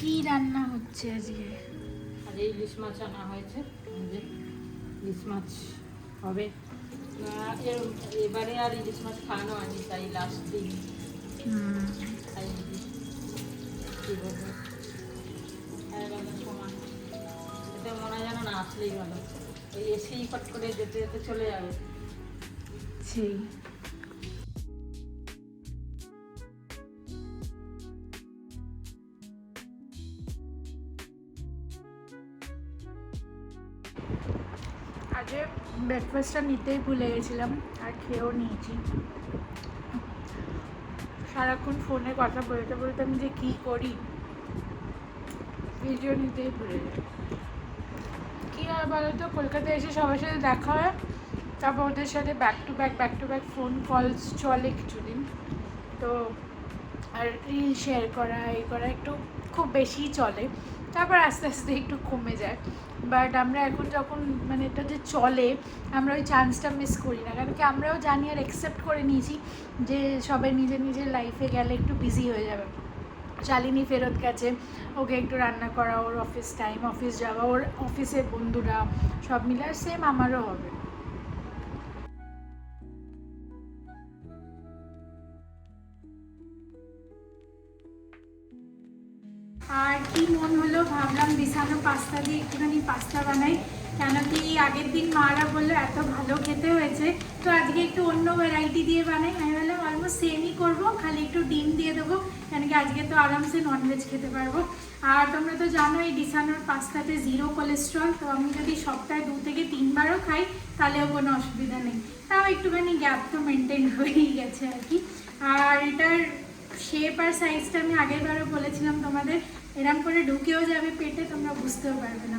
কি রান্না হচ্ছে আজকে? আর ইলিশ মাছ আনা হয়েছে, ইলিশ মাছ হবে। এবারে আর ইলিশ মাছ খাওয়ানো হয়নি, তাই লাস্ট দিন তাই কি বলবো, সমান এতে মনে হয় যেন না আসলেই ভালো, ওই এসেই ফট করে যেতে যেতে চলে যাবে। সেই আজকে ব্রেকফাস্টটা নিতেই ভুলে গেছিলাম আর খেয়েও নিয়েছি। সারাক্ষণ ফোনে কথা বলতে বলতে আমি যে কী করি, ভিডিও নিতেই ভুলে যাই। কী হয় বলো তো, কলকাতায় এসে সবার সাথে দেখা হয়, তারপর ওদের সাথে back to back phone calls চলে কিছুদিন, তো আর রিল শেয়ার করা এই করা একটু খুব বেশিই চলে, তারপর আস্তে আস্তে একটু কমে যায়। বাট আমরা এখন যখন মানে এটা যে চলে, আমরা ওই চান্সটা মিস করি না, কারণ কি আমরাও জানি আর অ্যাকসেপ্ট করে নিয়েছি যে সবাই নিজের নিজের লাইফে গেলে একটু বিজি হয়ে যাবে। শালিনী ফেরত গেছে, ওকে একটু রান্না করা, ওর অফিস টাইম, অফিস যাওয়া, ওর অফিসের বন্ধুরা সব মিলে, আর সেম আমারও হবে। আর কি মন হলো, ভাবলাম বিছানো পাস্তা দিয়ে একটুখানি পাস্তা বানাই, কেন কি আগের দিন মারা বললো এত ভালো খেতে হয়েছে, তো আজকে একটু অন্য ভ্যারাইটি দিয়ে বানাই। আমি বললাম অলমোস্ট সেমই করবো, খালি একটু ডিম দিয়ে দেবো, কেন কি আজকে তো আরামসে ননভেজ খেতে পারবো। আর তোমরা তো জানো এই ডিসানোর পাস্তাতে 0 কোলেস্ট্রল, তো আমি যদি সপ্তাহে 2 থেকে 3 বারও খাই তাহলেও কোনো অসুবিধা নেই, তাও একটুখানি গ্যাপ তো মেনটেন হয়েই গেছে আর কি। আর এটার শেপ আর সাইজটা আমি আগের বারও বলেছিলাম তোমাদের, এরম করে ঢুকেও যাবে পেটে, তোমরা বুঝতেও পারবে না।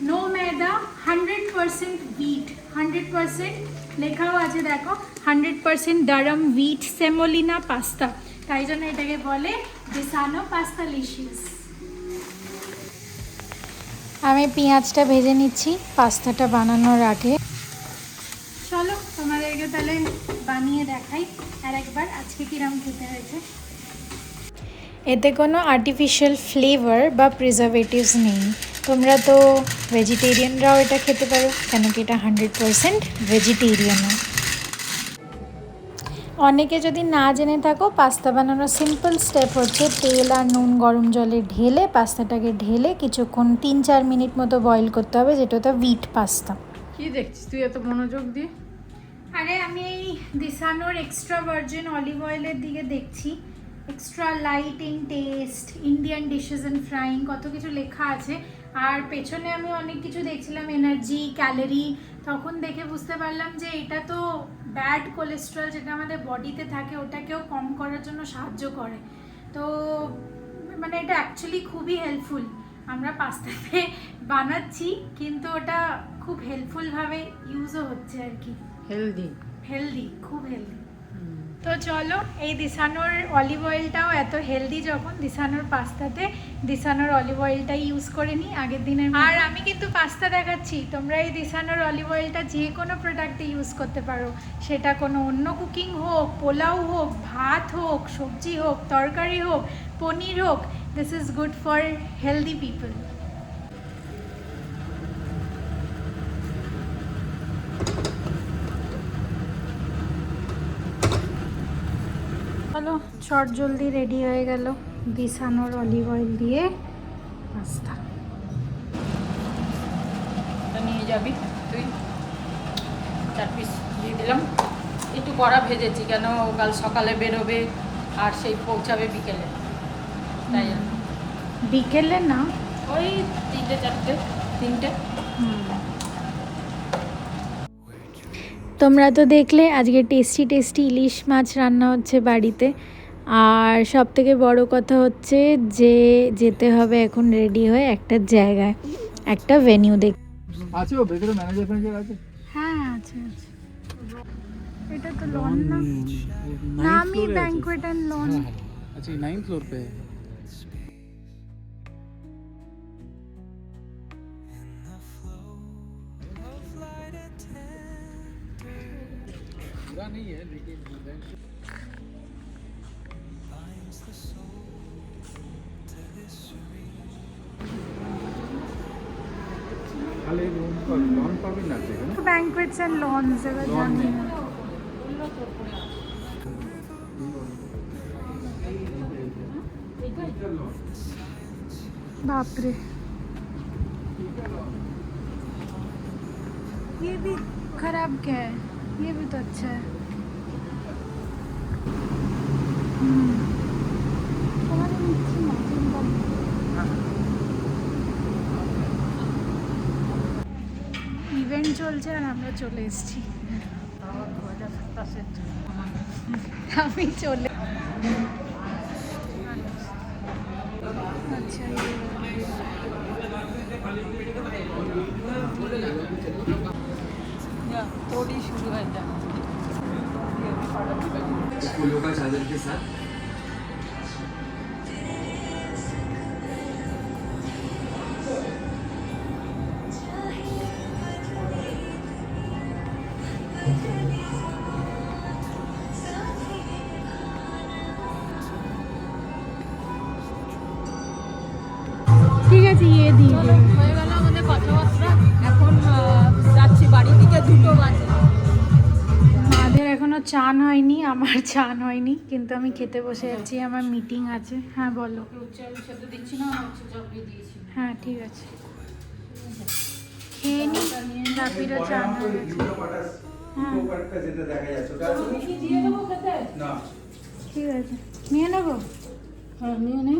নো ময়দা, 100% উইট, 100% লেখাও আছে দেখো, 100% ডারম উইট সেমোলিনা পাস্তা, তাই জন্য এটাকে বলে ডিসানো পাস্তা লিশিয়াস। আমি পেঁয়াজটা ভেজে নিচ্ছি পাস্তাটা বানানোর আগে। চলো তোমাদেরকে তাহলে বানিয়ে দেখাই আর একবার আজকে কিরম খেতে হয়েছে। এতে কোনো আর্টিফিশিয়াল ফ্লেভার বা প্রিজারভেটিভস নেই, তোমরা তো ভেজিটেরিয়ানরাও এটা খেতে পারো, কেন কি এটা 100% ভেজিটেরিয়ানও। অনেকে যদি না জেনে থাকো, পাস্তা বানানোর সিম্পল স্টেপ হচ্ছে তেল আর নুন গরম জলে ঢেলে পাস্তাটাকে ঢেলে কিছুক্ষণ 3-4 মিনিট মতো বয়েল করতে হবে, যেটা তো উইট পাস্তা। কি দেখছিস তুই এত মনোযোগ দিয়ে? আরে আমি এই দিসানোর এক্সট্রা ভার্জিন অলিভ অয়েলের দিকে দেখছি, extra light in test, Indian dishes and frying, কত কিছু লেখা আছে। আর পেছনে আমি অনেক কিছু দেখছিলাম, এনার্জি, ক্যালোরি, তখন দেখে বুঝতে পারলাম যে এটা তো ব্যাড কোলেস্ট্রল যেটা আমাদের বডিতে থাকে ওটাকেও কম করার জন্য সাহায্য করে। তো মানে এটা অ্যাকচুয়ালি খুবই হেল্পফুল। আমরা পাস্তাতে বানাচ্ছি কিন্তু ওটা খুব হেল্পফুলভাবে ইউজও হচ্ছে আর কি, হেলদি, খুব হেলদি। তো চলো, এই দিসানোর অলিভ অয়েলটাও এত হেলদি যখন, দিসানোর পাস্তাতে দিসানোর অলিভ অয়েলটাই ইউজ করে নিই আগের দিনের। আর আমি কিন্তু পাস্তা দেখাচ্ছি, তোমরা এই দিসানোর অলিভ অয়েলটা যে কোনো প্রোডাক্টে ইউজ করতে পারো, সেটা কোনো অন্য কুকিং হোক, পোলাও হোক, ভাত হোক, সবজি হোক, তরকারি হোক, পনির হোক, this is good for healthy people. চলো শর্ট জলদি রেডি হয়ে গেল দিসানোর অলিভ অয়েল দিয়ে পাস্তা। নিয়ে যাবি তুই, 4 পিস দিয়ে দিলাম। একটু কড়া ভেজেছি, কেন কাল সকালে বেরোবে আর সেই পৌঁছাবে বিকেলে, তাই বিকেলে না, ওই 3-4, তোমরা তো দেখলে আজকে টেস্টি টেস্টি ইলিশ মাছ রান্না হচ্ছে বাড়িতে। আর সব থেকে বড় কথা হচ্ছে যে যেতে হবে এখন রেডি হয়ে একটা জায়গায়, একটা ভেনিউ দেখ আছে, ও ভেতরে ম্যানেজার ফ্যানেজার আছে। হ্যাঁ আছে আছে, এটা তো লন না, নামি ব্যাংকুয়েট এন্ড লন। अच्छा 9th फ्लोर पे है। पूरा नहीं है लेकिन খালি রুম লন পাবি না যেখানে ব্যাঙ্কোয়েটস অ্যান্ড লঞ্চ এবার Lawn জানি নেই। না। বললো তো উপরে আছে। बाप रे ये भी खराब क्या है ये भी तो अच्छा है তোমাদের নিচ্ছি না চিন্তা নেই। ইভেন্ট চলছে আর আমরা চলে এসেছি তাও 2027 আমি চলে আচ্ছা थोड़ी शुरू है जा फूलों का चादर के साथ ঠিক আছে ইয়ে দিয়ে চলো হয়ে গেল আমাদের কথাবার্তা এখন যাচ্ছি বাড়ির দিকে 2 বাজে মাদের এখনো চান হয়নি আমার চান হয়নি কিন্তু আমি খেতে বসে যাচ্ছি আমার মিটিং আছে হ্যাঁ বলো উচ্চ সেদ্ধ দিচ্ছি না হচ্ছে চাপড়ি দিয়েছি হ্যাঁ ঠিক আছে খেয়ে নি রাপিরও চান হয়ে গেছে হ্যাঁ কি দিয়ে দেবো খেতে ঠিক আছে নিয়ে নেবো হ্যাঁ নিয়ে নে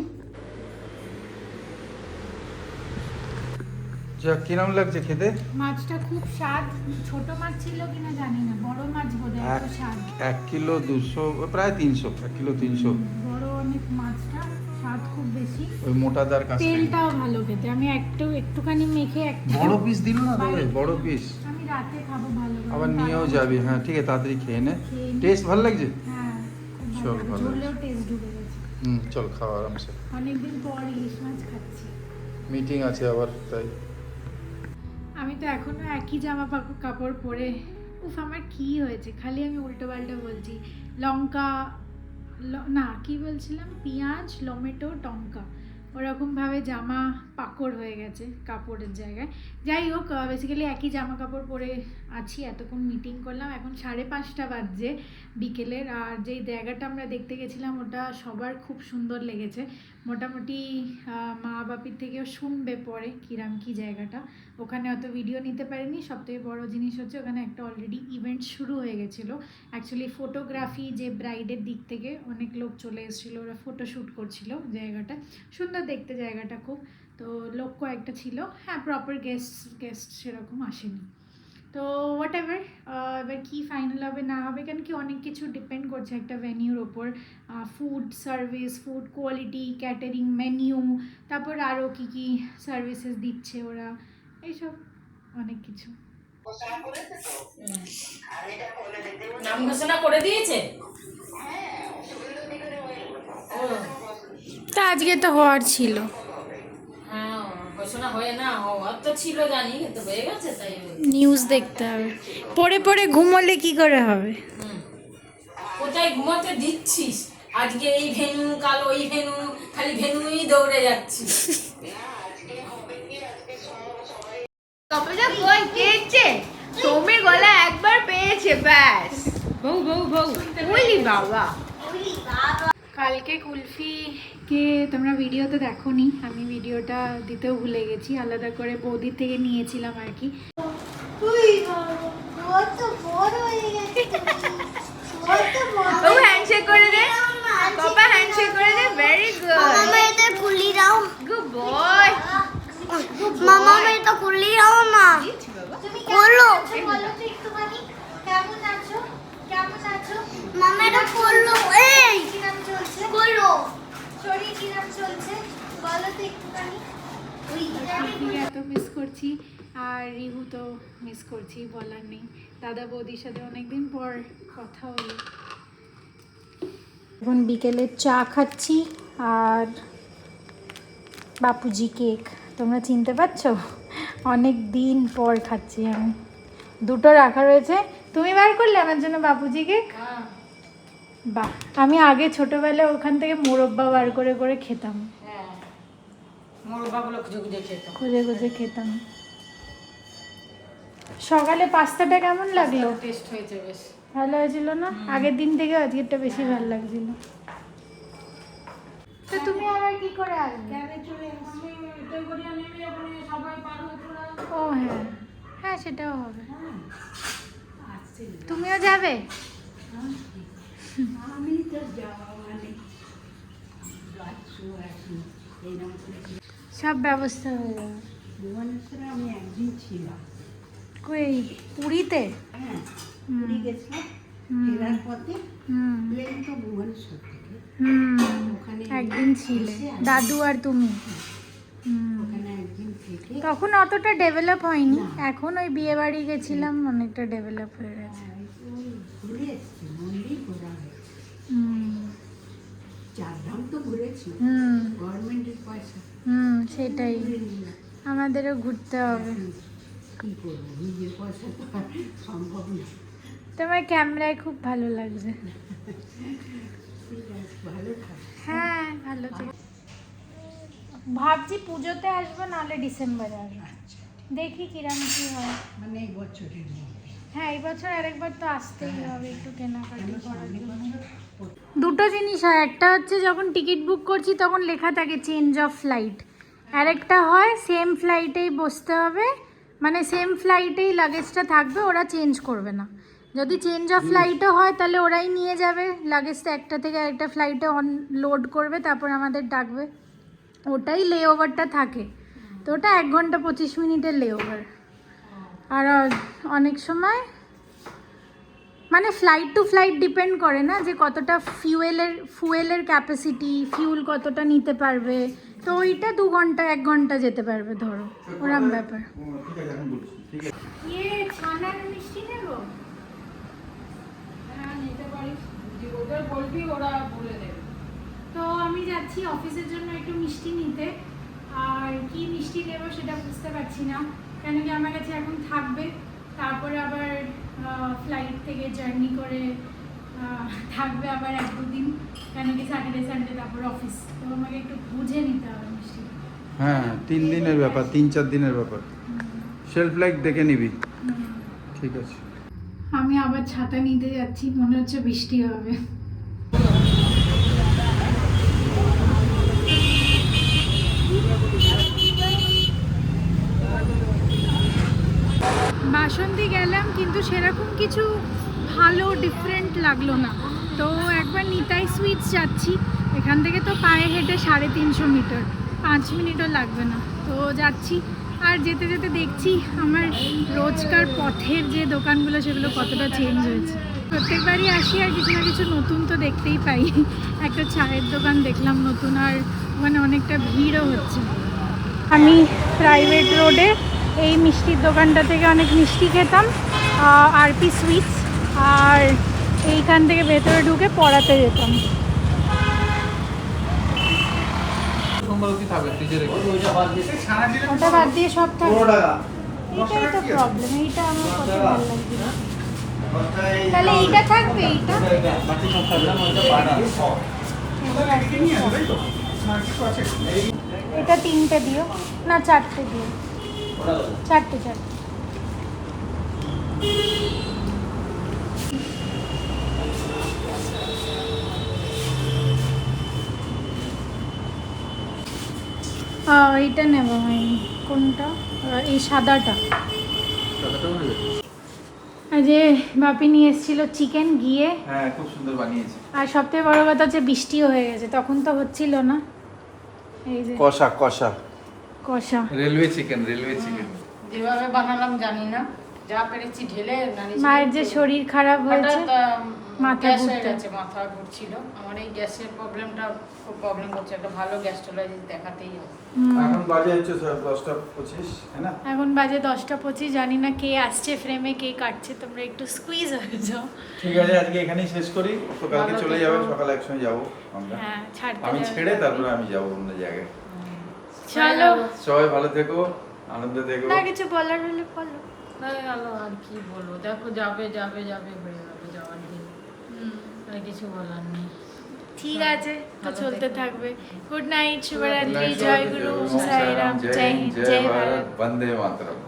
যা কিরম লাগছে খেতে মাছটা খুব স্বাদ ছোট মাছ ছিল কিনা জানি না বড় মাছ বোধহয় এত স্বাদ 1 কিলো 200 প্রায় 300 1 কিলো 300 বড় অনেক মাছটা স্বাদ খুব বেশি ওই মোটাদার কাছে তেলটাও ভালো খেতে আমি একটুখানি মেখে একটা বড় পিস দিল না তবে বড় পিস আমি রাতে খাবো ভালো করে। আবার নিয়েও যাবি হ্যাঁ ঠিক আছে তাড়াতাড়ি খেয়ে নে খেয়ে নি। টেস্ট ভালো লাগছে হ্যাঁ খুব চল, ভালো ভালো। ঝোলেও টেস্ট ঢুকে গেছে চল খাওয়া আরামসে অনেকদিন পর ইলিশ মাছ খাচ্ছি মিটিং আছে আবার তাই আমি তো এখনো একই জামা কাপড় পরে উফ আমার কি হয়েছে খালি আমি উল্টো পাল্টা বলছি লঙ্কা না কি বলছিলাম পেঁয়াজ টমেটো টঙ্কা ওরকমভাবে জামা পাকড় হয়ে গেছে কাপড়ের জায়গায় যাই হোক বেসিক্যালি একই জামা কাপড় পরে আছি এতক্ষণ মিটিং করলাম এখন 5:30 বাজছে বিকেলের আর যেই জায়গাটা আমরা দেখতে গেছিলাম ওটা সবার খুব সুন্দর লেগেছে মোটামুটি মা বাপির থেকেও শুনবে পরে কিরাম কি জায়গাটা ওখানে অত ভিডিও নিতে পারিনি সবথেকে বড় জিনিস হচ্ছে ওখানে একটা অলরেডি ইভেন্ট শুরু হয়ে গেছিলো অ্যাকচুয়ালি ফটোগ্রাফি যে ব্রাইডের দিক থেকে অনেক লোক চলে এসেছিলো ওরা ফটোশ্যুট করছিল জায়গাটা সুন্দর দেখতে জায়গাটা খুব তো লোক কয়েকটা ছিল হ্যাঁ প্রপার গেস্ট সেরকম আসেনি তো হোয়াট এভার এবার কী ফাইনাল হবে না হবে কেন কি অনেক কিছু ডিপেন্ড করছে একটা ভেনিউর ওপর food service food quality catering menu তারপর আরও কী কী সার্ভিসেস দিচ্ছে ওরা এইসব অনেক কিছু নাম ঘোষণা করে দিয়েছে তা আজকে তো হওয়ার ছিল হ্যাঁ ঘোষণা হয়ে না হওয়ার তো ছিল জানি কিন্তু হয়ে গেছে তাই নিউজ দেখতে হবে পড়ে পড়ে ঘুমোলে কি করে হবে কোথায় ঘুমাতে দিচ্ছিস আজকে এই ভেনু কাল ওই ভেনু খালি ভেনুই দৌড়ে যাচ্ছিস কপালটা কই পেয়েছে সৌমের গলা একবার পেয়েছে ব্যাস বউ বউ বউ বলি বাবা কালকে কুলফিকে তোমরা ভিডিওতে দেখোনি আমি ভিডিওটা দিতেও ভুলে গেছি আলাদা করে বৌদির থেকে নিয়েছিলাম আর কি ও হ্যান্ডশেক করে দে পাপা হ্যান্ডশেক করে দে ভেরি গুড मामा इधर खुली रहो গুড বয় मामा मैं तो खुली रहो ना खोलो বলো তো একটুখানি কেমন আছো কেমন আছো मामा এটা खोलो এই কিরাম চলছে खोलो শরীর কিরাম চলছে বলো তো একটুখানি কুলফিকে এত মিস করছি আর রিহু তো মিস করছি বলার নেই দাদা বৌদির সাথে অনেকদিন পর কথা হলো এখন বিকেলে চা খাচ্ছি আর বাপুজি কেক তোমরা চিনতে পারছো অনেক দিন পর খাচ্ছি আমি দুটো রাখা রয়েছে তুমি বার করলে আমার জন্য বাপুজি কেক বাহ আমি আগে ছোটবেলায় ওখান থেকে মোরব্বা বার করে করে খেতাম হ্যাঁ মোরবাগুলো খুঁজে খুঁজে খেতাম খুঁজে খুঁজে খেতাম সকালে পাস্তাটা কেমন লাগলো? টেস্ট হয়েছে বেশ। ভালো হয়েছিল না? আগের দিন থেকে আজকেরটা বেশি ভালো লাগছিল। তো তুমি আবার কি করে আসবে? ও হ্যাঁ, হ্যাঁ সেটাও হবে। তুমিও যাবে? সব ব্যবস্থা হয়ে যাবে। আমি একদিন ছিলাম, কই পুরীতে? হ্যাঁ হুম। পুরী গেছিলাম, হুম। ফেরার পথে হুম প্লেন তো ভুবনেশ্বর থেকে, ওখানে একদিন ছিলে এসে আর দাদু আর তুমি। হুম। ওখানে একদিন থেকে তখন অতটা ডেভেলপ হয়নি, এখন ওই বিয়ে বাড়ি গেছিলাম অনেকটা ডেভেলপ হয়ে গেছে। ওই ঘুরে এসছি, মন্দির ঘোরা হয়েছে, হুম। চারধাম তো ঘুরেছি, হুম গভর্নমেন্টের পয়সা সেটাই, ঘুরে নিলাম। আমাদেরও ঘুরতে হবে। কি করবো, নিজের পয়সা তো আর সম্ভব না। তোমার ক্যামেরায় খুব ভালো লাগছে। ঠিক আছে, ভালো থাক। হ্যাঁ ভালো থেকে। ভাবছি পুজোতে আসবো, নাহলে ডিসেম্বরে আসবো, দেখি কিরম কি হয়। মানে এই বছরের মধ্যে হ্যাঁ এই বছর আরেকবার তো আসতেই হবে একটু কেনাকাটি করার সামনের জন্য। বছর দুটো জিনিস হয়, একটা হচ্ছে যখন টিকিট বুক করছি তখন লেখা থাকে চেঞ্জ অফ ফ্লাইট, আরেকটা হয় সেম ফ্লাইটেই বসতে হবে, মানে সেম ফ্লাইটেই লাগেজটা থাকবে, ওরা চেঞ্জ করবে না। যদি চেঞ্জ অফ ফ্লাইটও হয় তাহলে ওরাই নিয়ে যাবে লাগেজটা, একটা থেকে আরেকটা ফ্লাইটে লোড করবে, তারপর আমাদের ডাকবে। ওটাই লে ওভারটা থাকে, তো ওটা 1 ঘন্টা 25 মিনিটের লে ওভার। আর অনেক সময় মানে ফ্লাইট টু ফ্লাইট ডিপেন্ড করে না, যে কতটা ফুয়েলের ক্যাপাসিটি, ফিউল কতটা নিতে পারবে, তো ওইটা 2 ঘন্টা 1 ঘন্টা যেতে পারবে ধরো, ওরম ব্যাপার। ইয়ে ছানার মিষ্টি নেব? হ্যাঁ নিতে পারিস, যে ওদের বলবি ওরা বলে দেবে। তো আমি যাচ্ছি অফিসের জন্য একটু মিষ্টি নিতে, আর কি মিষ্টি নেব সেটা বুঝতে পারছি না, কেন কি আমার কাছে এখন থাকবে, তারপরে আবার ফ্লাইট থেকে জার্নি করে থাকবে আবার 1-2 দিন, কেন কি স্যাটারডে সানডে তারপর অফিস, তো আমাকে একটু বুঝে নিতে হবে মিষ্টি। হ্যাঁ 3 দিনের ব্যাপার, 3-4 দিনের ব্যাপার, শেলফ লাইফ দেখে নিবি। ঠিক আছে। আমি আবার ছাতা নিতে যাচ্ছি, মনে হচ্ছে বৃষ্টি হবে। বাসন্তী গেলাম কিন্তু সেরকম কিছু ভালো ডিফারেন্ট লাগলো না, তো একবার নিতাই সুইটস যাচ্ছি, এখান থেকে তো পায়ে হেঁটে 350 মিটার, 5 মিনিটও লাগবে না, তো যাচ্ছি। আর যেতে যেতে দেখছি আমার রোজকার পথের যে দোকানগুলো সেগুলো কতটা চেঞ্জ হয়েছে। প্রত্যেকবারই আসি আর কিছু না কিছু নতুন তো দেখতেই পাই। একটা চায়ের দোকান দেখলাম নতুন, আর ওখানে অনেকটা ভিড়ও হচ্ছে। আমি প্রাইভেট রোডে এই মিষ্টির দোকানটা থেকে অনেক মিষ্টি খেতাম, আরপি সুইটস, আর এইখান থেকে ভেতরে ঢুকে পড়াতে যেতাম। ওটা বাদ দিয়ে সব থাকে, এটাই তো প্রবলেম, এইটা আমার কত ভালো লাগছে না। তাহলে এইটা থাকবে, এইটা এটা 3টে দিও না, 4টে দিও, 4টে। এইটা নেব হয়নি, কোনটা? এই সাদাটা। যে বাপি নিয়ে এসেছিল চিকেন গিয়ে, হ্যাঁ খুব সুন্দর বানিয়েছে। আর সবথেকে বড় কথা হচ্ছে বৃষ্টিও হয়ে গেছে, তখন তো হচ্ছিল না। এই যে কষা কষা কষা রেলওয়ে চিকেন, রেলওয়ে চিকেন। যেভাবে বানালাম জানি না, যা পেরেছি ঢেলে নাড়িয়ে মায়ের যে শরীর খারাপ হয়েছে, মাথা গ্যাস হয়ে ঘুরতে। গেছে, মাথা ঘুরছিল। আমার এই গ্যাসের প্রবলেমটা খুব প্রবলেম করছে, একটা ভালো গ্যাস্ট্রোলজিস্ট দেখাতেই হবে। এখন বাজে হচ্ছে 10:25, হ্যাঁ না? এখন বাজে 10:25, জানি না কে আসছে ফ্রেমে, কে কাটছে, তোমরা একটু স্কুইজ হয়ে যাও। ঠিক আছে, আজকে এখানেই শেষ করি, তো কালকে ভালো চলে থেকো। যাবে, সকালে একসঙ্গে যাবো আমরা। হ্যাঁ ছাড়তে আমি যাবে। ছেড়ে তারপরে আমি যাবো অন্য জায়গায়। চলো, সবাই ভালো থেকো, আনন্দে থেকো। না কিছু বলার হলে বলো। হয়ে গেল, আর কি বলবো, দেখো যাবে যাবে যাবে হয়ে যাবে যাওয়ার দিন, আর কিছু বলার নেই। ঠিক আছে, তো ভালো চলতে থেকো। থাকবে। গুড নাইট, শুভরাত্রি, জয় গুরু, ওম সাই রাম, জয় হিন্দ, জয় ভারত। বন্দে মাতরম।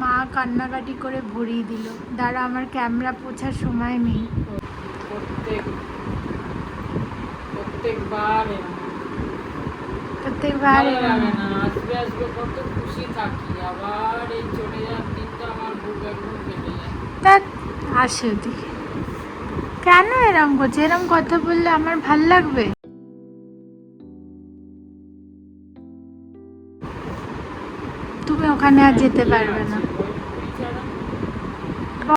মা কান্নাকাটি করে ভরিয়ে দিল। দাঁড়া, আমার ক্যামেরা পোছার সময় নেই। প্রত্যেকবার প্রত্যেকবার ভালো লাগে না, আসবে আসবে কত খুশি থাকি, আবার এই চলে যাওয়ার দিনটা আমার বুক একদম ফেটে যায়। ধ্যাৎ, আসে ওদিকে। কেন এরম করছে? এরম কথা বললে আমার ভাল লাগবে? তুমি ওখানে আর যেতে পারবে না।